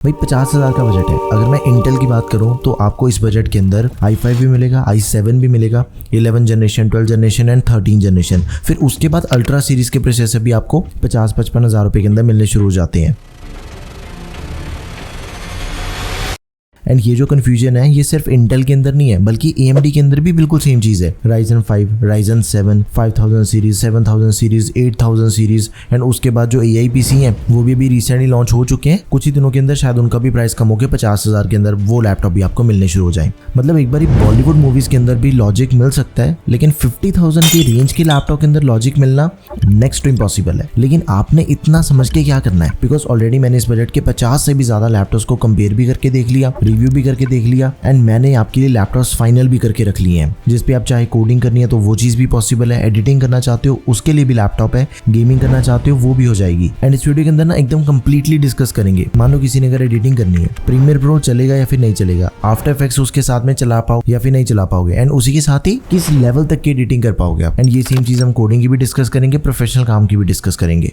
भाई 50,000 का बजट है। अगर मैं इंटेल की बात करूं तो आपको इस बजट के अंदर i5 भी मिलेगा, i7 भी मिलेगा, 11 जनरेशन, 12 जनरेशन एंड 13 जनरेशन। फिर उसके बाद अल्ट्रा सीरीज के प्रोसेसर भी आपको 50-55 हज़ार रुपये के अंदर मिलने शुरू हो जाते हैं। एंड ये जो कन्फ्यूजन है ये सिर्फ इंटेल के अंदर नहीं है बल्कि AMD के अंदर भी बिल्कुल सेम चीज़ है। Ryzen 5, Ryzen 7, 5000 series, 7000 series, 8000 series and उसके बाद जो AI PC हैं वो भी रिसेंटली लॉन्च हो चुके हैं। कुछ ही दिनों के अंदर शायद उनका भी प्राइस कम होकर 50,000 के अंदर वो लैपटॉप भी आपको मिलने शुरू हो जाए। मतलब एक बार बॉलीवुड मूवीज के अंदर भी लॉजिक मिल सकता है, लेकिन 50,000 की रेंज के लैपटॉप के अंदर लॉजिक मिलना नेक्स्ट टू इम्पॉसिबल है। लेकिन आपने इतना समझ के क्या करना है, बिकॉज ऑलरेडी मैंने इस बजट के 50 से भी ज्यादा लैपटॉप्स को कंपेयर भी करके देख लिया, रिव्यू भी करके देख लिया एंड मैंने आपके लिए लैपटॉप्स फाइनल भी करके रख लिए हैं, जिस पे आप चाहे कोडिंग करनी है तो वो चीज भी पॉसिबल है, एडिटिंग करना चाहते हो उसके लिए भी लैपटॉप है, गेमिंग करना चाहते हो वो भी हो जाएगी। एंड इस वीडियो के अंदर ना एकदम कंप्लीटली डिस्कस करेंगे। मान लो किसी ने अगर एडिटिंग करनी है, प्रीमियर प्रो चलेगा या फिर नहीं चलेगा, आफ्टर इफेक्ट्स उसके साथ में चला पाओ या फिर नहीं चला पाओगे, एंड उसी के साथ ही किस लेवल तक की एडिटिंग कर पाओगे आप। एंड ये सेम चीज हम कोडिंग की भी डिस्कस करेंगे, प्रोफेशनल काम की भी डिस्कस करेंगे।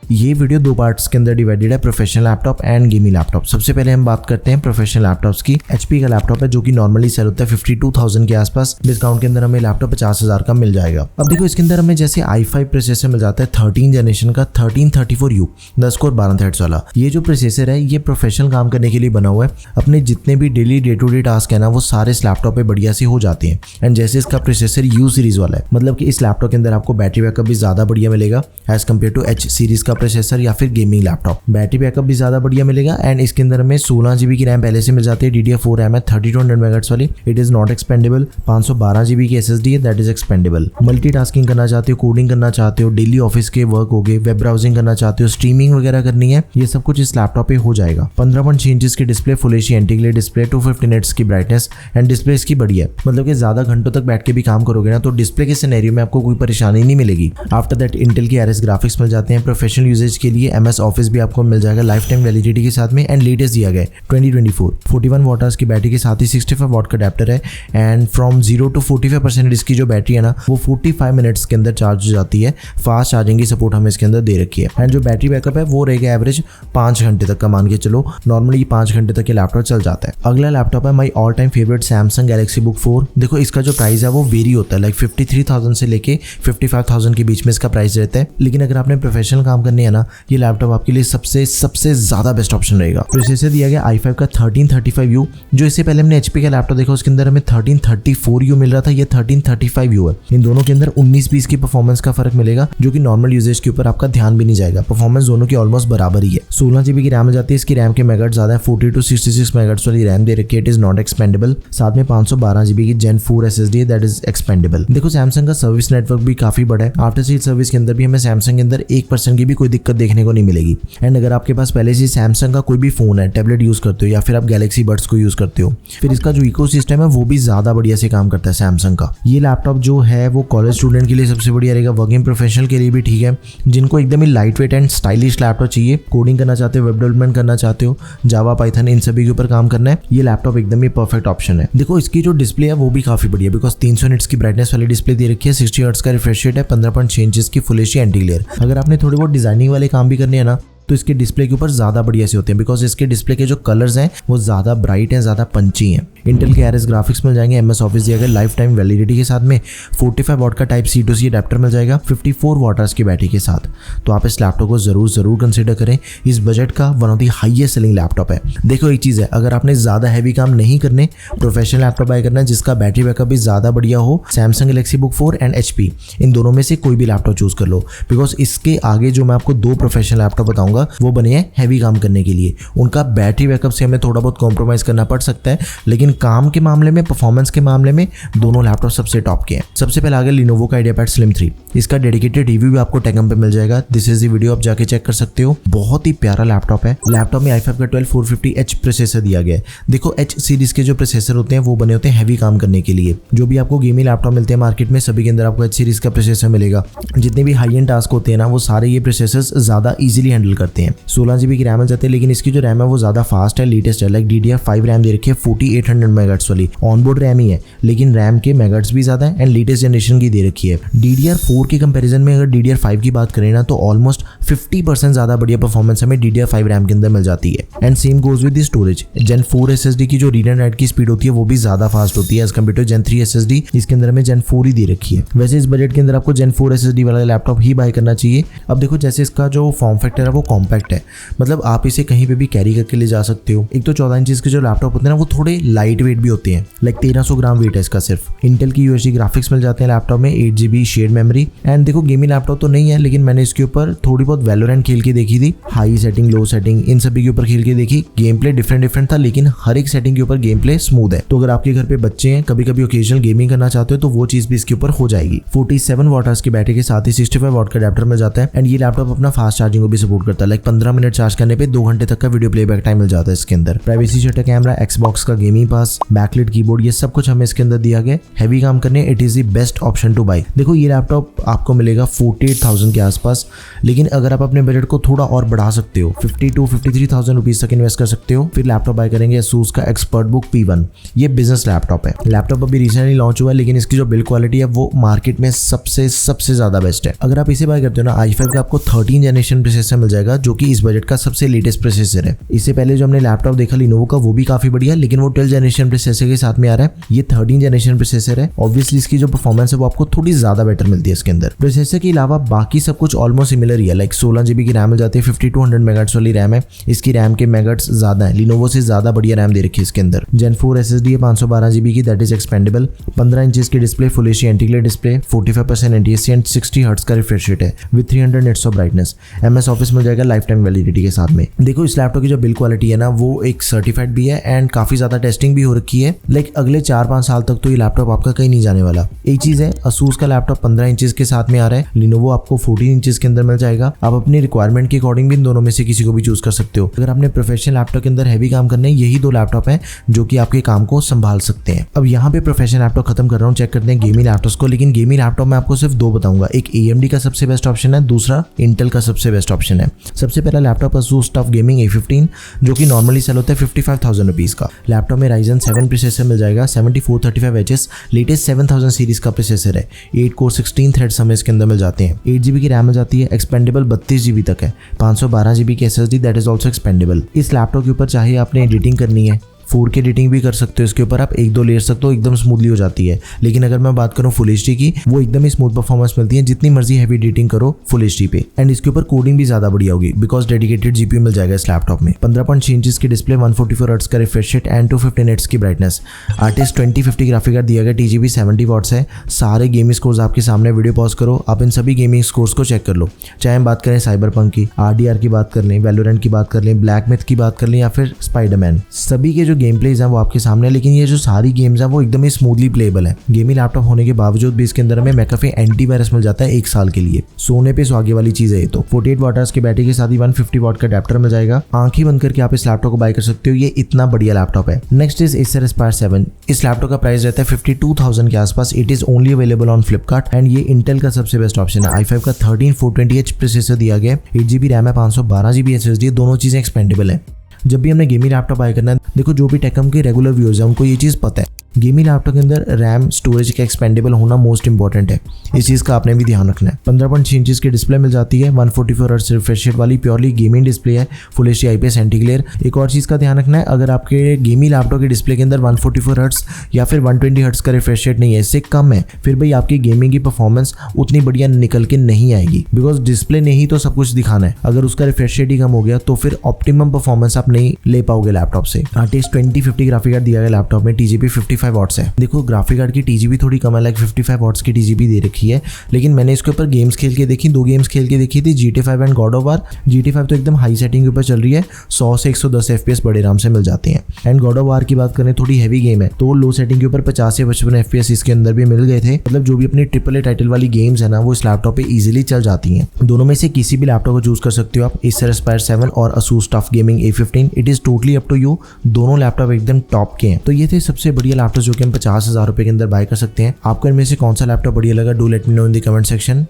ये वीडियो दो पार्ट्स के अंदर डिवाइडेड है, professional laptop and gaming laptop. सबसे पहले हम बात करते हैं प्रोफेशनल लैपटॉप्स की। HP का लैपटॉप है जो कि नॉर्मली सेल होता है 52,000 के आसपास। डिस्काउंट के अंदर हमें लैपटॉप 50,000 का मिल जाएगा। अब देखो इसके अंदर हमें जैसे i5 प्रोसेसर मिल जाता है 13 जनरेशन का 1334U 10 कोर 12 थ्रेड्स वाला। ये जो प्रोसेसर है ये प्रोफेशनल काम करने के लिए बना हुआ है। अपने जितने भी daily day to day task है ना वो सारे इस लैपटॉप पे बढ़िया से हो जाते हैं। एंड जैसे इसका प्रोसेसर U सीरीज वाला है, मतलब कि इस लैपटॉप के अंदर आपको बैटरी बैकअप भी ज्यादा बढ़िया मिलेगा as compared to H series का प्रोसेसर या फिर गेमिंग लैपटॉप। बैटरी बैकअप भी ज्यादा बढ़िया मिलेगा एंड इसके अंदर हमें 16 GB की रैम पहले से मिल जाती है। DDR4 रैम है 3200 MHz वाली, it is not expandable. 512 GB की SSD है, दैट इज एक्सपेंडेबल। मल्टीटास्किंग करना चाहते हो, कोडिंग करना चाहते हो, डेली ऑफिस के वर्क हो गए, वेब ब्राउजिंग करना चाहते हो, स्ट्रीमिंग वगैरह करनी है, ये सब कुछ इस लैपटॉप पे हो जाएगा। 15.6 इंचेस की display, full HD anti glare display, 250 nits की ब्राइटनेस एंड डिस्प्ले इसकी बढ़िया है। मतलब कि ज्यादा घंटों तक बैठ के भी काम करोगे ना तो डिस्प्ले के सिनेरियो में आपको कोई परेशानी नहीं मिलेगी। आफ्टर दैट इंटेल की RS ग्राफिक्स मिल जाते हैं। प्रोफेशनल यूजेज के लिए MS ऑफिस भी आपको मिल जाएगा लाइफ टाइम वैलिडिटी के साथ में। एंड लेटेस्ट दिया गया है 2024 41 वाट आवर्स की बैटरी के साथ ही 65 वाट का अडेप्टर है। एंड फ्रॉम 0 to 45% इसकी जो बैटरी है ना वो 45 मिनट्स के अंदर चार्ज हो जाती है। फास्ट चार्जिंग की सपोर्ट हमें इसके अंदर दे रखी है। एंड जो बैटरी बैकअप है वो रहेगा एवरेज 5 घंटे तक का, मान के चलो नॉर्मली 5 घंटे तक ये लैपटॉप चल जाता है। अगला लैपटॉप है my all time favourite Samsung Galaxy book 4। देखो इसका जो प्राइस है वो वेरी होता है, लाइक 53,000 से लेके 55,000 के बीच में इसका प्राइस रहता है। लेकिन अगर आपने प्रोफेशनल काम करने है ना ये लैपटॉप आपके लिए सबसे ज्यादा बेस्ट ऑप्शन रहेगा। प्रोसेसर दिया गया i5 का 1335U। जो इससे पहले हमने HP का लैपटॉप देखा उसके अंदर हमें 1334U मिल रहा था, ये 1335U है। इन दोनों के अंदर 19-20 की परफॉर्मेंस का फर्क मिलेगा जो कि नॉर्मल यूजेज के ऊपर आपका ध्यान भी नहीं जाएगा। परफॉर्मेंस दोनों की ऑलमोस्ट बराबर ही है। 16 GB की रैम जाती है, इसकी रैम के मेगाहर्ट्ज ज्यादा है, 40 to 66 मेगाहर्ट्ज वाली रैम दे रखी है, इट इज नॉट एक्सपेंडेबल। साथ में 512 GB की Gen 4 SSD है, दैट इज एक्सपेंडेबल। देखो सैमसंग का सर्विस नेटवर्क भी काफी बड़ा है। आफ्टर सेल सर्विस के अंदर भी हमें सैमसंग के अंदर 1% की भी कोई दिक्कत देखने को नहीं मिलेगी। एंड अगर आपके पास पहले से सैमसंग का कोई भी फोन है, टैबलेट यूज करते हो या फिर आप गैलेक्सी बड्स को यूज करते हो, फिर इसका जो इकोसिस्टम है वो भी ज्यादा बढ़िया से काम करता है सैमसंग का। ये लैपटॉप जो है वो कॉलेज स्टूडेंट के लिए सबसे बढ़िया रहेगा, वर्किंग प्रोफेशनल के लिए भी ठीक है। जिनको एकदम ही light weight and stylish laptop चाहिए, कोडिंग करना चाहते हो, वेब डेवलपमेंट करना चाहते हो, जावा पाइथन इन सभी के ऊपर काम करना है, ये लैपटॉप एकदम ही परफेक्ट ऑप्शन है। देखो इसकी जो डिस्प्ले है वो भी काफी बढ़िया, बिकॉज 300 निट्स की ब्राइटनेस वाली डिस्प्ले दे रखी है, 60 हर्ट्ज का रिफ्रेश रेट है, 15.6 इंचेस की फुल HD एंटी-ग्लेयर। अगर आपने थोड़ी बहुत डिजाइनिंग वाले काम भी करने हैं ना तो इसके डिस्प्ले के ऊपर ज्यादा बढ़िया से होते हैं, बिकॉज इसके डिस्प्ले के जो कलर्स हैं वो ज्यादा ब्राइट हैं, ज्यादा पंची हैं। इंटेल के RS ग्राफिक्स मिल जाएंगे, MS ऑफिस दिया गया लाइफ टाइम वैलिडिटी के साथ में, 45 वाट का type C to C adapter मिल जाएगा, 54 वाट आवर्स की बैटरी के साथ। तो आप इस लैपटॉप को जरूर कंसिडर करें। इस बजट का one of the highest selling laptop है। देखो एक चीज है, अगर आपने ज्यादा हैवी काम नहीं करने, प्रोफेशनल लैपटॉप बाय करना है जिसका बैटरी बैकअप भी ज्यादा बढ़िया हो, Samsung Galaxy book 4 and HP इन दोनों में से कोई भी लैपटॉप चूज कर लो। बिकॉज इसके आगे जो मैं आपको 2 प्रोफेशनल लैपटॉप बताऊंगा वो बने हैं हैवी काम करने के लिए। उनका बैटरी बैकअप से हमें थोड़ा बहुत कॉम्प्रोमाइज करना पड़ सकता है, लेकिन काम के मामले में, परफॉर्मेंस के मामले में दोनों लैपटॉप सबसे टॉप के हैं। सबसे पहले आगे Lenovo का IdeaPad Slim 3। इसका डेडिकेटेड रिव्यू भी आपको टेकम पे मिल जाएगा, दिस इज द वीडियो, आप जाके चेक कर सकते हो। बहुत ही प्यारा लैपटॉप है। लैपटॉप में i5 का 12450H प्रोसेसर दिया गया है। देखो H सीरीज के जो प्रोसेसर होते हैं वो बने होते हैं हैवी काम करने के लिए। जो भी आपको गेमिंग लैपटॉप मिलते हैं मार्केट में सभी के अंदर आपको H सीरीज का प्रोसेसर मिलेगा। जितने भी हाई एंड टास्क होते हैं ना वो सारे ये प्रोसेसर ज्यादा इजीली हैंडल करते हैं। 16 GB की रैम मिल जाती है, लेकिन इसकी जो रैम है वो ज्यादा फास्ट है, लेटेस्ट है। लाइक DDR5 रैम दे रखी है 4800 मेगाहर्ट्ज वाली, ऑनबोर्ड रैम ही है लेकिन रैम के मेगाहर्ट्ज भी ज्यादा है एंड लेटेस्ट जनरेशन की दे रखी है। DDR4 के कंपैरिजन में अगर DDR5 की बात करें ना तो ऑलमोस्ट 50% ज्यादा बढ़िया परफॉर्मेंस हमें DDR5 रैम के अंदर मिल जाती है। And same goes with the storage. Gen 4 SSD की जो रीड एंड राइट की स्पीड होती है वो भी ज्यादा फास्ट होती है as compared to Gen 3 SSD। इसके अंदर हमें Gen 4 ही दे रखी है। वैसे इस बजट के अंदर आपको Gen 4 SSD वाला लैपटॉप ही बाय करना चाहिए। अब देखो जैसे इसका जो फॉर्म फैक्टर है वो कॉम्पैक्ट है, मतलब आप इसे कहीं पे भी कैरी करके ले जा सकते हो। एक तो 14 इंच के जो लैपटॉप होते हैं ना वो थोड़े लाइट वेट भी होते हैं, लाइक 1300 ग्राम वेट है इसका सिर्फ। इंटेल की UHD ग्राफिक्स मिल जाते हैं लैपटॉप में, 8 GB शेयर्ड मेमोरी। एंड देखो गेमिंग लैपटॉप तो नहीं है लेकिन मैंने इसके ऊपर थोड़ी बहुत वैलोरेंट खेल के देखी थी, हाई सेटिंग लो सेटिंग इन सभी के ऊपर खेल के देखी। गेम प्ले डिफरेंट था लेकिन हर एक सेटिंग के ऊपर गेम प्ले स्मूथ है। तो अगर आपके घर पे बच्चे हैं, कभी कभी ओकेजनल गेमिंग करना चाहते हो तो वो चीज भी इसके ऊपर हो जाएगी। 47 वाट की बैटरी के साथ ही 65 वाट का अडेप्टर मिल जाता है। एंड ये लैपटॉप अपना फास्ट चार्जिंग को भी सपोर्ट करता है, लाइक 15 मिनट चार्ज करने पे 2 घंटे तक का वीडियो प्लेबैक टाइम मिल जाता है इसके अंदर। प्राइवेसी शटर कैमरा, Xbox का गेमिंग पास, बैकलिट कीबोर्ड, ये सब कुछ हमें इसके अंदर दिया गया। हैवी काम करने it is the best option to buy. देखो ये लैपटॉप आपको मिलेगा 48,000 के आसपास, लेकिन अगर आप अपने बजट को थोड़ा और बढ़ा सकते हो 52-53,000 रुपीज तक इन्वेस्ट कर सकते हो, फिर लैपटॉप बाय करेंगे ASUS का ExpertBook P1। ये बिजनेस लैपटॉप है। लैपटॉप अभी रिसेंटली लॉन्च हुआ है लेकिन इसकी जो बिल्ड क्वालिटी है वो मार्केट में सबसे ज्यादा बेस्ट है। अगर आप इसे बाय करते हो ना i5 का आपको 13 जनरेशन प्रोसेसर मिल जाएगा जो कि इस बजट का सबसे लेटेस्ट प्रोसेसर है। इससे पहले जो हमने लैपटॉप देखा Lenovo का वो भी काफी बढ़िया, लेकिन वो 12 जनरेशन प्रोसेसर के साथ में आ रहा है। ये 13 जनरेशन प्रोसेसर है। ऑब्वियसली इसकी जो परफॉर्मेंस है वो आपको थोड़ी ज्यादा बेटर मिलती है इसके अंदर। प्रोसेसर के अलावा बाकी सब कुछ ऑलमोस्ट सिमिलर ही है, लाइक 16 GB की रैम मिल जाती है, 5200 मेगाहर्ट्ज वाली रैम है। इसकी रैम के मेगाहर्ट्ज ज्यादा है, Lenovo से ज्यादा बढ़िया रैम दे रखी है इसके अंदर। Gen 4 SSD है 512 GB की, दैट इज एक्सपेंडेबल। 15 इंच की display, full HD anti glare display, 45% NTSC and 60 hertz का रिफ्रेश रेट है with 300 nits of brightness. MS office मिल जाएगा लाइफ टाइम वैलिडिटी के साथ में। देखो इस लैपटॉप की जो बिल्ड क्वालिटी है ना वो एक सर्टिफाइड भी है एंड काफी ज्यादा टेस्टिंग भी हो रखी है। लाइक अगले 4-5 साल तक तो ये लैपटॉप आपका कहीं नहीं जाने वाला। एक चीज है, ASUS का लैपटॉप 15 इंच के साथ में आ रहा है, Lenovo आपको 14 इंच के अंदर मिल जाएगा। आप अपनी रिक्वायरमेंट के अकॉर्डिंग भी इन दोनों में से किसी को भी चूज कर सकते हो। अगर आपने प्रोफेशनल लैपटॉप के अंदर हैवी काम करना है, यही 2 लैपटॉप है जो कि आपके काम को संभाल सकते हैं। अब यहाँ पे प्रोफेशनल लैपटॉप खत्म कर रहा हूँ, चेक करते हैं गेमिंग लैपटॉप्स को। लेकिन गेमिंग लैपटॉप में आपको सिर्फ 2 बताऊंगा, एक AMD का सबसे बेस्ट ऑप्शन है, दूसरा इंटेल का सबसे बेस्ट ऑप्शन है। सबसे पहला laptop ASUS TUF Gaming A15 जो कि नॉर्मली सेल होता है 55,000 रुपीज का। लैपटॉप में Ryzen 7 प्रोसेसर मिल जाएगा, 7435HS लेटेस्ट 7000 सीरीज का प्रोसेसर है। 8 कोर 16 थ्रेड्स हमें इसके अंदर मिल जाते हैं। 8 GB की रैम मिल जाती है, एक्सपेंडेबल 32 GB तक है। 512 GB की SSD that is also expendable. इस लैपटॉप के ऊपर चाहे आपने एडिटिंग करनी है, 4K एडिटिंग भी कर सकते हो, इसके ऊपर आप 1-2 लेयर्स तक तो एकदम स्मूथली हो जाती है। लेकिन अगर मैं बात करूं फुल HD की, वो एकदम ही स्मूथ परफॉर्मेंस मिलती है, जितनी मर्जी हैवी एडिटिंग करो फुल HD पे। एंड इसके ऊपर कोडिंग भी ज्यादा बढ़िया होगी बिकॉज डेडिकेटेड GPU मिल जाएगा इस लैपटॉप में। 15.6 इंच की डिस्प्ले, 144 हर्ट्ज का रिफ्रेश रेट एंड 250 निट्स की ब्राइटनेस। आर्टिस्ट 2050 ग्राफिक कार्ड दिया गया, TGB 70 वॉट्स है। सारे गेमिंग स्कोर्स आपके सामने, वीडियो पॉज करो, आप इन सभी गेमिंग स्कोर्स को चेक कर लो। चाहे हम बात करें साइबरपंक की, RDR की बात कर लें, वैलोरेंट की बात कर लें, ब्लैक मिथ की बात कर लें या फिर स्पाइडरमैन, सभी के जो गेम प्लेज हैं वो के सामने। लेकिन ये जो सारी गेम्स हैं वो एकदम ही स्मूथली प्लेएबल है। गेमिंग लैपटॉप होने के बावजूद भी इसके अंदर हमें मैकाफे एंटीवायरस मिल जाता है 1 साल के लिए। सोने पे सुहागे वाली चीज है ये तो। 48 वाट की बैटरी के साथ ही 150 वाट का अडेप्टर मिल जाएगा। आंखें बंद करके आप इस लैपटॉप को बाय कर सकते हो, ये इतना बढ़िया लैपटॉप है। Next is Acer Aspire 7। इस लैपटॉप का प्राइस रहता है 52,000 के आसपास। It is only available on Flipkart and ये इंटेल का सबसे बेस्ट ऑप्शन है। i5 का 13420H प्रोसेसर दिया गया, 8 GB रैम है, 512 GB SSD, दोनों चीजें एक्सपेंडेबल है। जब भी हमने गेमिंग लैपटॉप बाय करना है, देखो जो भी टेकम के रेगुलर व्यूअर्स हैं उनको ये चीज़ पता है, गेमिंग लैपटॉप के अंदर रैम स्टोरेज का एक्सपेंडेबल होना मोस्ट इंपॉर्टेंट है। इस चीज़ का आपने भी ध्यान रखना है। 15.6 इंच की डिस्प्ले मिल जाती है, 144 हर्ट्ज रिफ्रेश रेट वाली प्योरली गेमिंग डिस्प्ले है, फुल HD IPS एंटी-ग्लेयर। एक और चीज़ का ध्यान रखना है, अगर आपके गेमिंग लैपटॉप के डिस्प्ले के अंदर 144 हर्ट्ज या फिर 120 हर्ट्ज का रिफ्रेश रेट नहीं है, इससे कम है, फिर भाई आपकी गेमिंग की परफॉर्मेंस उतनी बढ़िया निकल के नहीं आएगी। बिकॉज डिस्प्ले ने ही तो सब कुछ दिखाना है। अगर उसका रिफ्रेश रेट ही कम हो गया तो फिर ऑप्टिमम परफॉर्मेंस आप नहीं ले पाओगे लैपटॉप से। आर्टिस्ट 2050 ग्राफिक कार्ड दिया गया लैपटॉप में, TGB 55 वॉट्स है। देखो ग्राफिक कार्ड की TGB थोड़ी कम है, लाइक 55 वॉट्स की TGB दे रखी है, लेकिन मैंने इसके ऊपर गेम्स खेल के देखी, 2 गेम्स खेल के देखी थी, GTA 5 and God of war. GTA 5 तो एकदम हाई सेटिंग के ऊपर चल रही है, 100 से 110 FPS बड़े आराम से मिल जाते हैं। एंड गॉड ऑफ वार की बात करें, थोड़ी हैवी गेम है तो लो सेटिंग के ऊपर 50 से 55 FPS इसके अंदर भी मिल गए थे। मतलब जो भी अपनी AAA टाइटल वाली गेम्स है ना वो इस लैपटॉप पे इजीली चल जाती हैं। दोनों में से किसी भी लैपटॉप को चूज कर सकते हो आप, Acer Aspire 7 और ASUS TUF Gaming A15। It is totally up to you, दोनों लैपटॉप एकदम टॉप के हैं। तो ये थे सबसे बढ़िया लैपटॉप जो कि हम 50,000 रुपए के अंदर बाय कर सकते हैं। आपको इनमें से कौन सा लैपटॉप बढ़िया लगा, do let me know in the comment section.